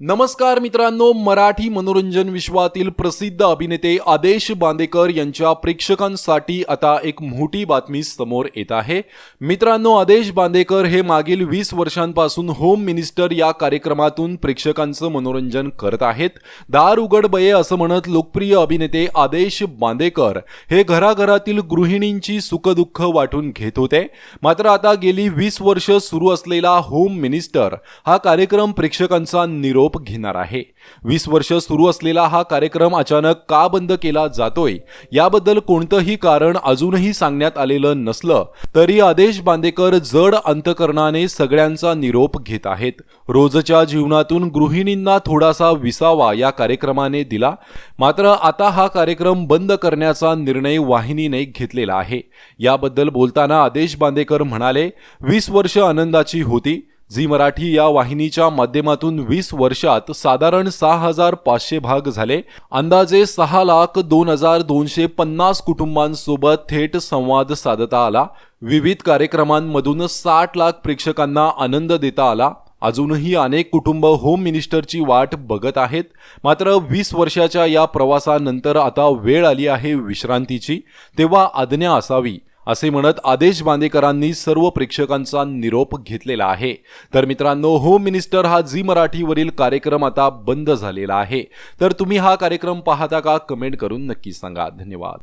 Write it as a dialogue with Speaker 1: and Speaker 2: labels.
Speaker 1: नमस्कार मित्रांनो, मराठी मनोरंजन विश्वातील प्रसिद्ध अभिनेते आदेश बांदेकर यांच्या प्रेक्षकांसाठी आता एक मोठी बातमी समोर येत आहे। मित्रांनो, आदेश बांदेकर हे मागील 20 वर्षांपासून होम मिनिस्टर या कार्यक्रमातून प्रेक्षकांचं मनोरंजन करत आहेत। दार उघड बये असं म्हणत लोकप्रिय अभिनेते आदेश बांदेकर हे घराघरातील गृहिणींची सुखदुःख वाटून घेत होते। मात्र आता गेली 20 वर्ष सुरू असलेला होम मिनिस्टर हा कार्यक्रम प्रेक्षकांचा निरोप घेणार आहे। 20 वर्ष सुरू असलेला हा कार्यक्रम अचानक का बंद केला जातोय याबद्दल कोणतंही कारण अजूनही सांगण्यात आलेलं नसलं तरी आदेश बांदेकर जड अंतकरणाने सगळ्यांचा निरोप घेत आहेत। रोजच्या जीवनातून गृहिणींना थोडासा विसावा या कार्यक्रमाने दिला। मात्र आता हा कार्यक्रम बंद करण्याचा निर्णय वाहिनीने घेतलेला आहे। याबद्दल बोलताना आदेश बांदेकर म्हणाले, 20 वर्ष आनंदाची होती। झी मराठी या वाहिनीच्या माध्यमातून 20 वर्षात साधारण 6500 भाग झाले। अंदाजे 6,02,250 कुटुंबांसोबत थेट संवाद साधता आला। विविध कार्यक्रमांमधून 60 लाख प्रेक्षकांना आनंद देता आला। अजूनही अनेक कुटुंब होम मिनिस्टरची वाट बघत आहेत। मात्र 20 वर्षाच्या या प्रवासानंतर आता वेळ आली आहे विश्रांतीची, तेव्हा आज्ञा असावी असे म्हणत आदेश बांदेकरांनी सर्व प्रेक्षकांचा निरोप घेतलेला आहे। तर मित्रांनो, होम मिनिस्टर हा झी मराठीवरील कार्यक्रम आता बंद झालेला आहे। तर तुम्ही हा कार्यक्रम पाहता का? कमेंट करून नक्की सांगा। धन्यवाद।